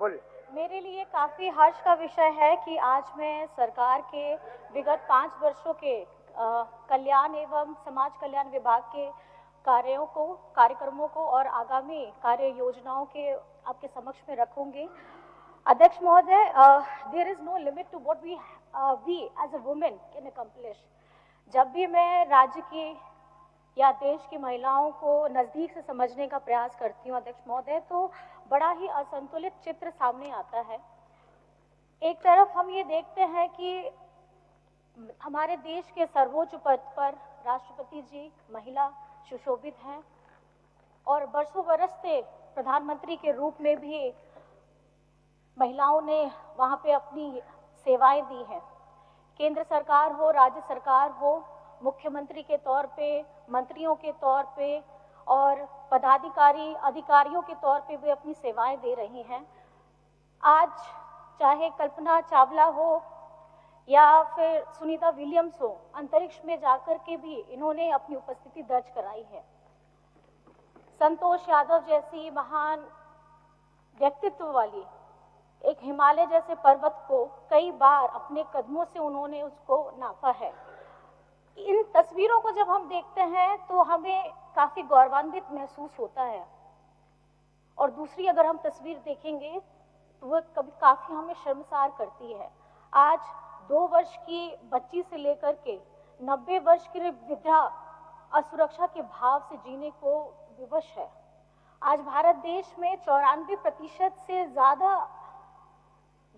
बोलिए। मेरे लिए काफ़ी हर्ष का विषय है कि आज मैं सरकार के विगत 5 वर्षों के कल्याण एवं समाज कल्याण विभाग के कार्यक्रमों को और आगामी कार्य योजनाओं के आपके समक्ष में रखूंगी। अध्यक्ष महोदय, there is no limit to what we as a women can accomplish. जब भी मैं राज्य की या देश की महिलाओं को नज़दीक से समझने का प्रयास करती हूँ अध्यक्ष महोदय, तो बड़ा ही असंतुलित चित्र सामने आता है। एक तरफ हम ये देखते हैं कि हमारे देश के सर्वोच्च पद पर राष्ट्रपति जी महिला सुशोभित हैं और बरसों बरस से प्रधानमंत्री के रूप में भी महिलाओं ने वहाँ पे अपनी सेवाएं दी हैं। केंद्र सरकार हो, राज्य सरकार हो, मुख्यमंत्री के तौर पे, मंत्रियों के तौर पे और अधिकारियों के तौर पे वे अपनी सेवाएं दे रही हैं। आज चाहे कल्पना चावला हो या फिर सुनीता विलियम्स हो, अंतरिक्ष में जाकर के भी इन्होंने अपनी उपस्थिति दर्ज कराई है। संतोष यादव जैसी महान व्यक्तित्व वाली एक हिमालय जैसे पर्वत को कई बार अपने कदमों से उन्होंने उसको नापा है। इन तस्वीरों को जब हम देखते हैं तो हमें काफी गौरवान्वित महसूस होता है, और दूसरी अगर हम तस्वीर देखेंगे तो वह कभी काफी हमें शर्मसार करती है। आज 2 वर्ष की बच्ची से लेकर के 90 वर्ष की वृद्धा असुरक्षा के भाव से जीने को विवश है। आज भारत देश में 94% से ज्यादा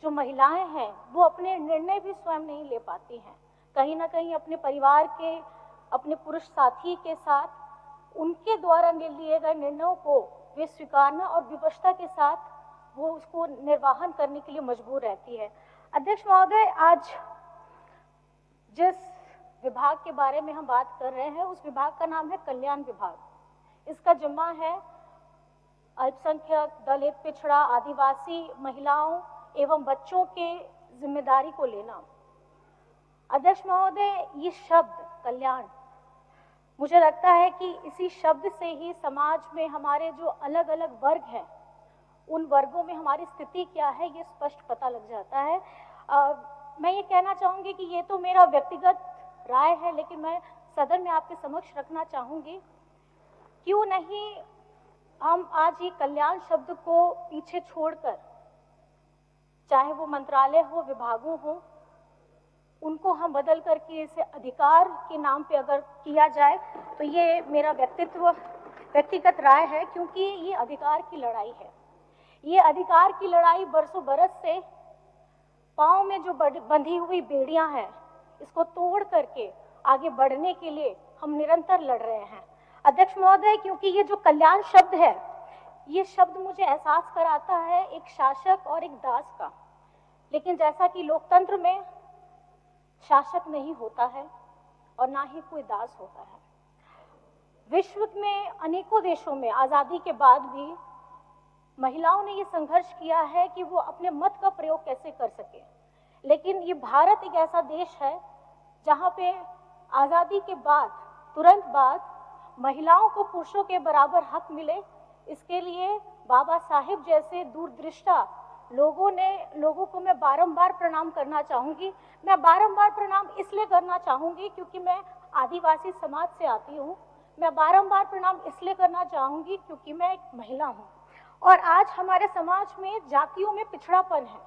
जो महिलाएं हैं वो अपने निर्णय भी स्वयं नहीं ले पाती हैं। कहीं ना कहीं अपने परिवार के, अपने पुरुष साथी के साथ उनके द्वारा लिए गए निर्णयों को वे स्वीकारना और विवशता के साथ वो उसको निर्वाहन करने के लिए मजबूर रहती है। अध्यक्ष महोदय, आज जिस विभाग के बारे में हम बात कर रहे हैं उस विभाग का नाम है कल्याण विभाग। इसका जिम्मा है अल्पसंख्यक, दलित, पिछड़ा, आदिवासी महिलाओं एवं बच्चों के जिम्मेदारी को लेना। अध्यक्ष महोदय, ये शब्द कल्याण, मुझे लगता है कि इसी शब्द से ही समाज में हमारे जो अलग अलग वर्ग हैं उन वर्गों में हमारी स्थिति क्या है ये स्पष्ट पता लग जाता है। मैं ये कहना चाहूँगी कि ये तो मेरा व्यक्तिगत राय है, लेकिन मैं सदन में आपके समक्ष रखना चाहूँगी, क्यों नहीं हम आज ये कल्याण शब्द को पीछे छोड़कर, चाहे वो मंत्रालय हो, विभागों हो, उनको हम बदल करके इसे अधिकार के नाम पे अगर किया जाए तो ये मेरा व्यक्तिगत राय है, क्योंकि ये अधिकार की लड़ाई है। ये अधिकार की लड़ाई बरसों बरस से पांव में जो बंधी हुई बेड़ियां हैं इसको तोड़ करके आगे बढ़ने के लिए हम निरंतर लड़ रहे हैं। अध्यक्ष महोदय, क्योंकि ये जो कल्याण शब्द है, ये शब्द मुझे एहसास कराता है एक शासक और एक दास का। लेकिन जैसा कि लोकतंत्र में शासक नहीं होता है और ना ही कोई दास होता है। विश्व में अनेकों देशों में आजादी के बाद भी महिलाओं ने ये संघर्ष किया है कि वो अपने मत का प्रयोग कैसे कर सके। लेकिन ये भारत एक ऐसा देश है जहाँ पे आजादी के बाद तुरंत बाद महिलाओं को पुरुषों के बराबर हक मिले, इसके लिए बाबा साहेब जैसे दूरदृष्टा लोगों को मैं बारंबार प्रणाम करना चाहूँगी। मैं बारंबार प्रणाम इसलिए करना चाहूँगी क्योंकि मैं आदिवासी समाज से आती हूँ। मैं बारंबार प्रणाम इसलिए करना चाहूँगी क्योंकि मैं एक महिला हूँ। और आज हमारे समाज में जातियों में पिछड़ापन है,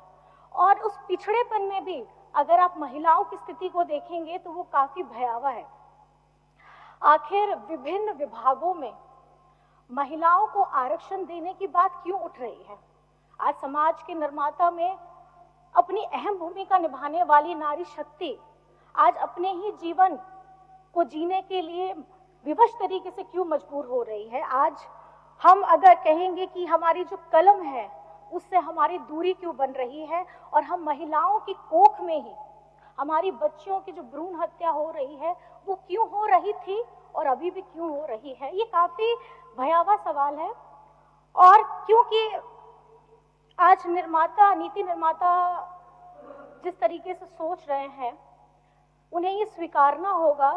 और उस पिछड़ेपन में भी अगर आप महिलाओं की स्थिति को देखेंगे तो वो काफी भयावह है। आखिर विभिन्न विभागों में महिलाओं को आरक्षण देने की बात क्यों उठ रही है? आज समाज के निर्माता में अपनी अहम भूमिका निभाने वाली नारी शक्ति आज अपने ही जीवन को जीने के लिए विवश तरीके से क्यों मजबूर हो रही है? आज हम अगर कहेंगे कि हमारी जो कलम है उससे हमारी दूरी क्यों बन रही है, और हम महिलाओं की कोख में ही हमारी बच्चियों की जो भ्रूण हत्या हो रही है वो क्यों हो रही थी और अभी भी क्यों हो रही है? ये काफी भयावह सवाल है। और क्योंकि आज नीति निर्माता जिस तरीके से सोच रहे हैं, उन्हें ये स्वीकारना होगा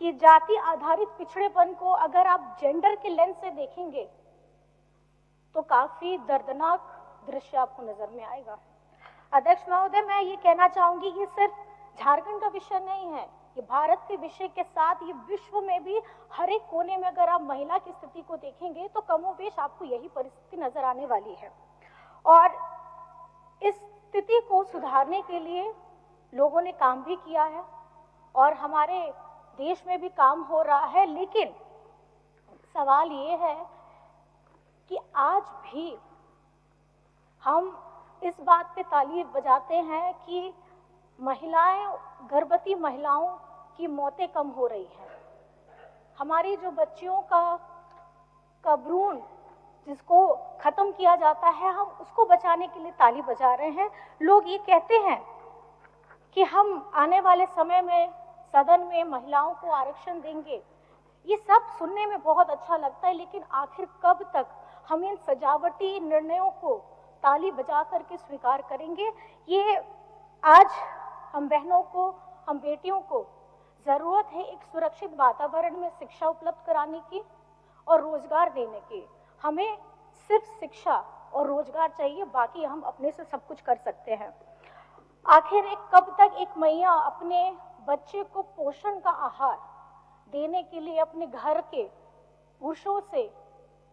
कि जाति आधारित पिछड़ेपन को अगर आप जेंडर के लेंस से देखेंगे तो काफी दर्दनाक दृश्य आपको नजर में आएगा। अध्यक्ष महोदय, मैं ये कहना चाहूंगी कि सिर्फ झारखंड का विषय नहीं है, ये भारत के विषय के साथ ये विश्व में भी हर एक कोने में अगर आप महिला की स्थिति को देखेंगे तो कमोबेश आपको यही परिस्थिति नजर आने वाली है। और इस स्थिति को सुधारने के लिए लोगों ने काम भी किया है और हमारे देश में भी काम हो रहा है, लेकिन सवाल ये है कि आज भी हम इस बात पे ताली बजाते हैं कि महिलाएं, गर्भवती महिलाओं की मौतें कम हो रही हैं। हमारी जो बच्चियों का भ्रूण जिसको खत्म किया जाता है, हम उसको बचाने के लिए ताली बजा रहे हैं। लोग ये कहते हैं कि हम आने वाले समय में सदन में महिलाओं को आरक्षण देंगे। ये सब सुनने में बहुत अच्छा लगता है, लेकिन आखिर कब तक हम इन सजावटी निर्णयों को ताली बजा करके स्वीकार करेंगे? ये आज हम बहनों को, हम बेटियों को जरूरत है एक सुरक्षित वातावरण में शिक्षा उपलब्ध कराने की और रोजगार देने की। हमें सिर्फ शिक्षा और रोजगार चाहिए, बाकी हम अपने से सब कुछ कर सकते हैं। आखिर कब तक एक मैया अपने बच्चे को पोषण का आहार देने के लिए अपने घर के पुरुषों से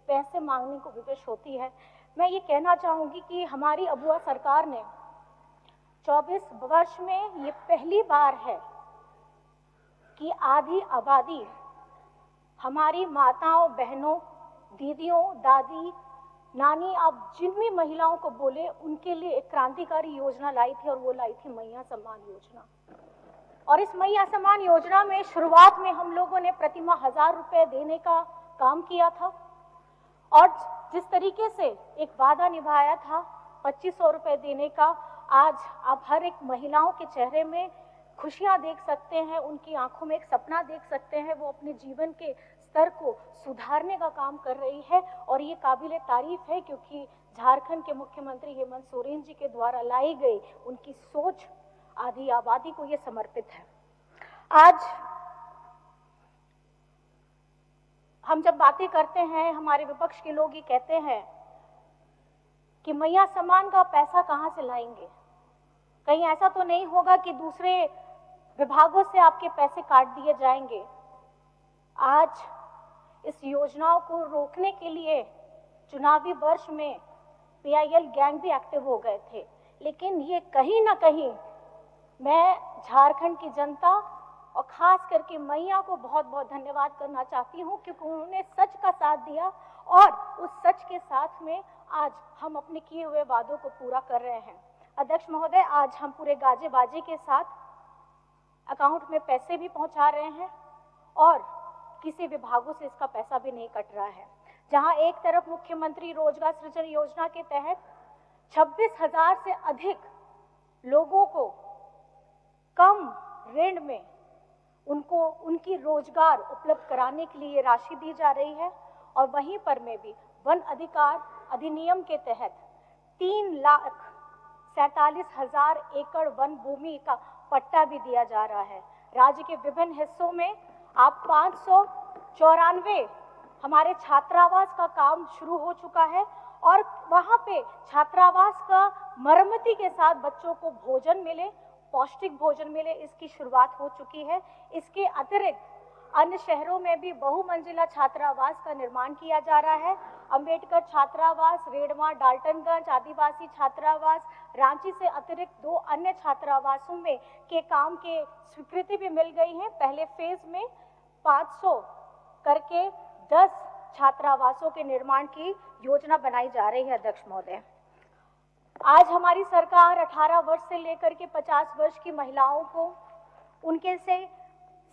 पैसे मांगने को विवश होती है? मैं ये कहना चाहूंगी कि हमारी अबुआ सरकार ने 24 वर्ष में ये पहली बार है कि आधी आबादी हमारी माताओं, बहनों, दीदियों, दादी, नानी, आप जिन भी महिलाओं को बोले, उनके लिए एक क्रांतिकारी योजना लाई थी और वो लाई थी मैया सम्मान योजना। और इस मैया सम्मान योजना में शुरुआत में हम लोगों ने प्रतिमा 1000 रुपए देने का काम किया था और जिस तरीके से एक वादा निभाया था 2500 रुपए देने का, आज आप हर एक महिलाओं के चेहरे में खुशियां देख सकते हैं, उनकी आंखों में एक सपना देख सकते हैं। वो अपने जीवन के स्तर को सुधारने का काम कर रही है और ये काबिले तारीफ है, क्योंकि झारखंड के मुख्यमंत्री हेमंत सोरेन जी के द्वारा लाई गई उनकी सोच आधी आबादी को ये समर्पित है। आज हम जब बातें करते हैं, हमारे विपक्ष के लोग ये कहते हैं कि मैया सम्मान का पैसा कहां से लाएंगे? कहीं ऐसा तो नहीं होगा कि दूसरे विभागों से आपके पैसे काट दिए जाएंगे? आज इस योजनाओं को रोकने के लिए चुनावी वर्ष में PIL गैंग भी एक्टिव हो गए थे, लेकिन ये कहीं ना कहीं मैं झारखंड की जनता और खास करके मैया को बहुत बहुत धन्यवाद करना चाहती हूँ, क्योंकि उन्होंने सच का साथ दिया और उस सच के साथ में आज हम अपने किए हुए वादों को पूरा कर रहे हैं। अध्यक्ष महोदय, आज हम पूरे गाजे बाजे के साथ अकाउंट में पैसे भी पहुंचा रहे हैं और किसी विभागों से इसका पैसा भी नहीं कट रहा है। जहां एक तरफ मुख्यमंत्री रोजगार सृजन योजना के तहत 26,000 से अधिक लोगों को कम ऋण में उनको उनकी रोजगार उपलब्ध कराने के लिए राशि दी जा रही है, और वहीं पर में भी वन अधिकार अधिनियम के तहत 3,47,000 एकड़ वन भूमि का पट्टा भी दिया जा रहा है। राज्य के विभिन्न हिस्सों में आप 594 हमारे छात्रावास का काम शुरू हो चुका है और वहां पे छात्रावास का मरम्मती के साथ बच्चों को भोजन मिले, पौष्टिक भोजन मिले, इसकी शुरुआत हो चुकी है। इसके अतिरिक्त अन्य शहरों में भी बहुमंजिला छात्रावास का निर्माण किया जा रहा है। अंबेडकर छात्रावास, रेडमा, डाल्टनगंज आदिवासी छात्रावास, रांची से अतिरिक्त 2 अन्य छात्रावासों में के काम के स्वीकृति भी मिल गई है। पहले फेज में 500 करके 10 छात्रावासों के निर्माण की योजना बनाई जा रही है। अध्यक्ष महोदय, आज हमारी सरकार 18 वर्ष से लेकर के 50 वर्ष की महिलाओं को उनके से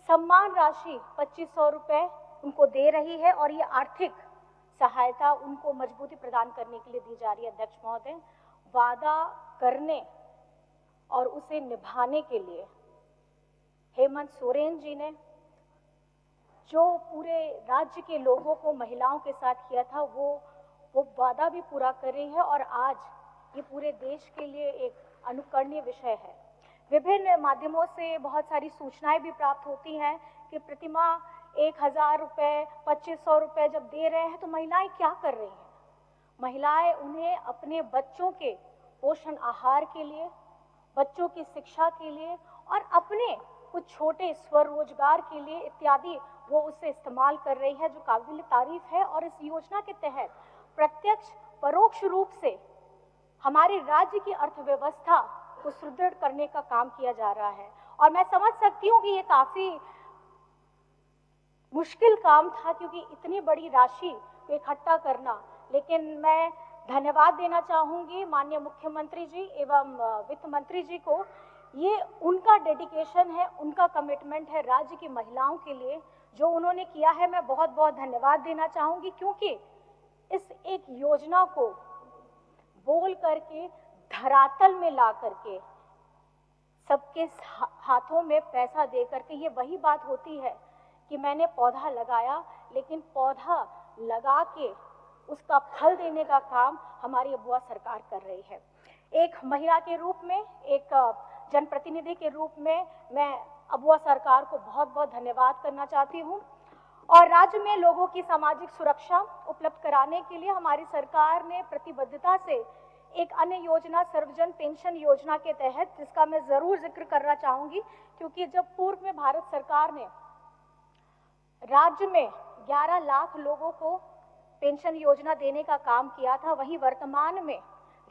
सम्मान राशि 2500 रुपए उनको दे रही है और ये आर्थिक सहायता उनको मजबूती प्रदान करने के लिए दी जा रही है। अध्यक्ष महोदय, वादा करने और उसे निभाने के लिए हेमंत सोरेन जी ने जो पूरे राज्य के लोगों को, महिलाओं के साथ किया था, वो वादा भी पूरा कर रही है और आज ये पूरे देश के लिए एक अनुकरणीय विषय है। विभिन्न माध्यमों से बहुत सारी सूचनाएं भी प्राप्त होती हैं कि प्रतिमाह 1000 रुपए, 2500 रुपए जब दे रहे हैं तो महिलाएं क्या कर रही हैं? महिलाएं उन्हें अपने बच्चों के पोषण आहार के लिए, बच्चों की शिक्षा के लिए और अपने कुछ छोटे स्वरोजगार के लिए इत्यादि वो उसे इस्तेमाल कर रही है, जो काबिल तारीफ है। और इस योजना के तहत प्रत्यक्ष परोक्ष रूप से हमारे राज्य की अर्थव्यवस्था को सुदृढ़ करने का काम किया जा रहा है। और मैं समझ सकती हूँ कि ये काफी मुश्किल काम था, क्योंकि इतनी बड़ी राशि को इकट्ठा करना, लेकिन मैं धन्यवाद देना चाहूंगी माननीय मुख्यमंत्री जी एवं वित्त मंत्री जी को। ये उनका डेडिकेशन है, उनका कमिटमेंट है राज्य की महिलाओं के लिए, जो उन्होंने किया है। मैं बहुत बहुत धन्यवाद देना चाहूंगी, क्योंकि इस एक योजना को बोल करके धरातल में ला करके सबके हाथों में पैसा दे करके, ये वही बात होती है कि मैंने पौधा लगाया, लेकिन पौधा लगा के उसका फल देने का काम हमारी अबुआ सरकार कर रही है। एक महिला के रूप में, एक जनप्रतिनिधि के रूप में मैं अबुआ सरकार को बहुत बहुत धन्यवाद करना चाहती हूँ। और राज्य में लोगों की सामाजिक सुरक्षा उपलब्ध कराने के लिए हमारी सरकार ने प्रतिबद्धता से एक अन्य योजना, सर्वजन पेंशन योजना के तहत, जिसका मैं जरूर जिक्र करना चाहूंगी, क्योंकि जब पूर्व में भारत सरकार ने राज्य में 11 लाख लोगों को पेंशन योजना देने का काम किया था, वहीं वर्तमान में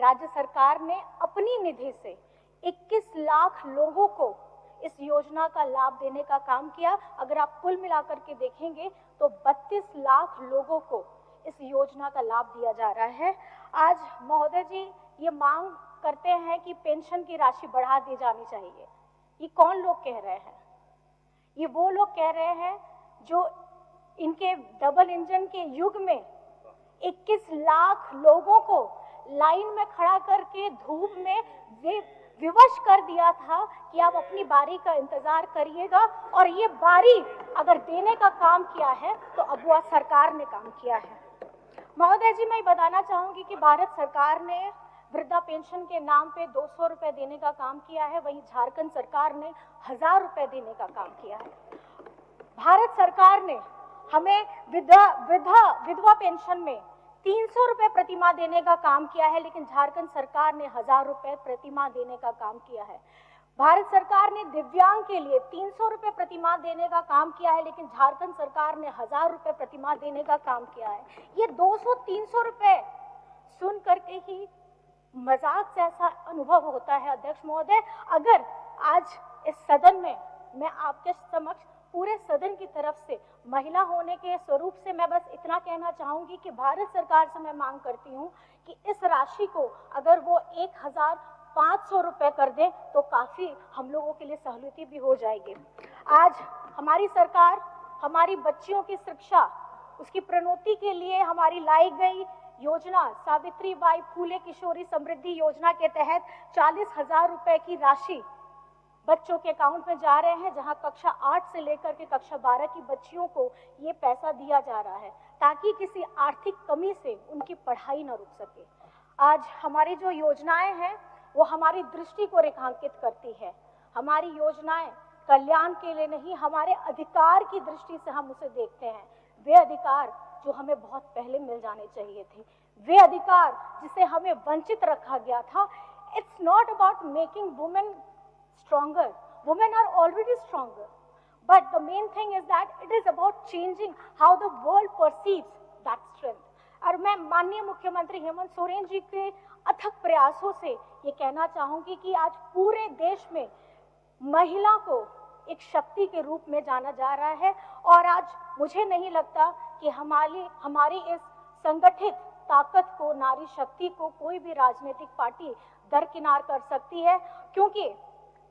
राज्य सरकार ने अपनी निधि से 21 लाख लोगों को इस योजना का लाभ देने का काम किया। अगर आप कुल मिलाकर के देखेंगे तो 32 लाख लोगों को इस योजना का लाभ दिया जा रहा है। आज महोदय जी ये मांग करते हैं कि पेंशन की राशि बढ़ा दी जानी चाहिए। ये कौन लोग कह रहे हैं? ये वो लोग कह रहे हैं जो इनके डबल इंजन के युग में 21 लाख लोगों को लाइन में खड़ा करके धूप में विवश कर दिया था कि आप अपनी बारी का इंतजार करिएगा, और ये बारी अगर देने का काम किया है तो अबुआ सरकार ने काम किया है। महोदय जी, मैं बताना चाहूंगी कि भारत सरकार ने वृद्धा पेंशन के नाम पे 200 रुपए देने का काम किया है, वहीं झारखंड सरकार ने 1000 रुपए देने का काम किया है। भारत सरकार ने हमें विधवा पेंशन में 300 रुपए प्रतिमाह देने का काम किया है, लेकिन झारखंड सरकार ने 1000 रुपए प्रतिमाह देने का काम किया है। भारत सरकार ने दिव्यांग के लिए 300 रुपए प्रतिमाह देने का काम किया है, लेकिन झारखंड सरकार ने 1000 रुपए प्रतिमाह देने का काम किया है। ये 200-300 रुपए सुन करके ही मजाक जैसा अनुभव होता है। अध्यक्ष महोदय, अगर आज इस सदन में मैं आपके समक्ष पूरे सदन की तरफ से महिला होने के स्वरूप से मैं बस इतना कहना चाहूंगी कि भारत सरकार से मैं मांग करती हूं कि इस राशि को अगर वो 1500 रुपए कर दें तो काफी हम लोगों के लिए सहूलियत भी हो जाएगी। आज हमारी सरकार हमारी बच्चियों की शिक्षा, उसकी प्रोन्नति के लिए हमारी लाई गई योजना सावित्रीबाई फूले किशोरी समृद्धि योजना के तहत 40,000 रुपए की राशि बच्चों के अकाउंट में जा रहे हैं, जहां कक्षा 8 से लेकर के कक्षा 12 की बच्चियों को ये पैसा दिया जा रहा है, ताकि किसी आर्थिक कमी से उनकी पढ़ाई न रुक सके। आज हमारी जो योजनाएं हैं वो हमारी दृष्टि को रेखांकित करती है। हमारी योजनाएं कल्याण के लिए नहीं, हमारे अधिकार की दृष्टि से हम उसे देखते हैं। वे अधिकार जो हमें बहुत पहले मिल जाने चाहिए थे, वे अधिकार जिसे हमें वंचित रखा गया था। It's not about making women stronger. Women are already stronger. But the main thing is that it is about changing how the world perceives that strength. और मैं माननीय मुख्यमंत्री हेमंत सोरेन जी के अथक प्रयासों से ये कहना चाहूंगी कि आज पूरे देश में महिला को एक शक्ति के रूप में जाना जा रहा है। और आज मुझे नहीं लगता कि हमारी इस संगठित ताकत को, नारी शक्ति को कोई भी राजनीतिक पार्टी दरकिनार कर सकती है, क्योंकि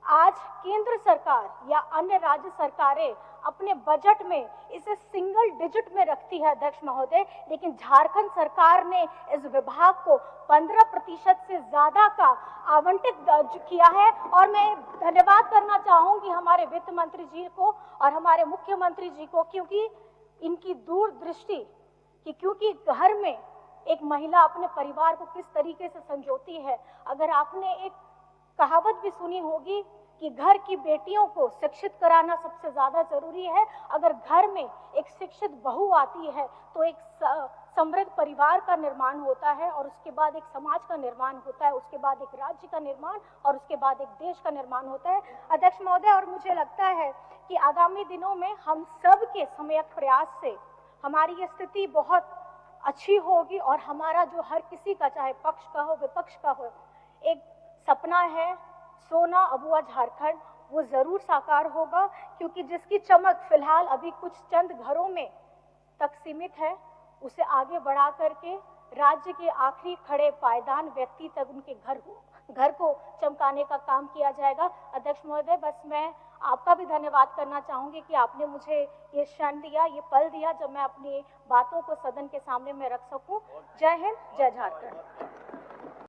आज केंद्र सरकार या अन्य राज्य सरकारें अपने बजट में इसे सिंगल डिजिट में रखती है अध्यक्ष महोदय, लेकिन झारखंड सरकार ने इस विभाग को 15% से ज्यादा का आवंटित किया है। और मैं धन्यवाद करना चाहूंगी हमारे वित्त मंत्री जी को और हमारे मुख्यमंत्री जी को, क्योंकि इनकी दूरदृष्टि कि क्योंकि घर में एक महिला अपने परिवार को किस तरीके से संजोती है। अगर आपने एक कहावत भी सुनी होगी कि घर की बेटियों को शिक्षित कराना सबसे ज्यादा जरूरी है। अगर घर में एक शिक्षित बहू आती है तो एक समृद्ध परिवार का निर्माण होता है और उसके बाद एक समाज का निर्माण होता है, उसके बाद एक राज्य का निर्माण और उसके बाद एक देश का निर्माण होता है। अध्यक्ष महोदय, और मुझे लगता है कि आगामी दिनों में हम सब के सम्यक प्रयास से हमारी ये स्थिति बहुत अच्छी होगी और हमारा जो हर किसी का, चाहे पक्ष का हो विपक्ष का हो, एक सपना है सोना अबुआ झारखंड, वो जरूर साकार होगा, क्योंकि जिसकी चमक फिलहाल अभी कुछ चंद घरों में तक सीमित है, उसे आगे बढ़ा करके राज्य के आखिरी खड़े पायदान व्यक्ति तक उनके घर को चमकाने का काम किया जाएगा। अध्यक्ष महोदय, बस मैं आपका भी धन्यवाद करना चाहूंगी कि आपने मुझे ये क्षण दिया, ये पल दिया जब मैं अपनी बातों को सदन के सामने में रख सकूं। जय हिंद, जय झारखंड।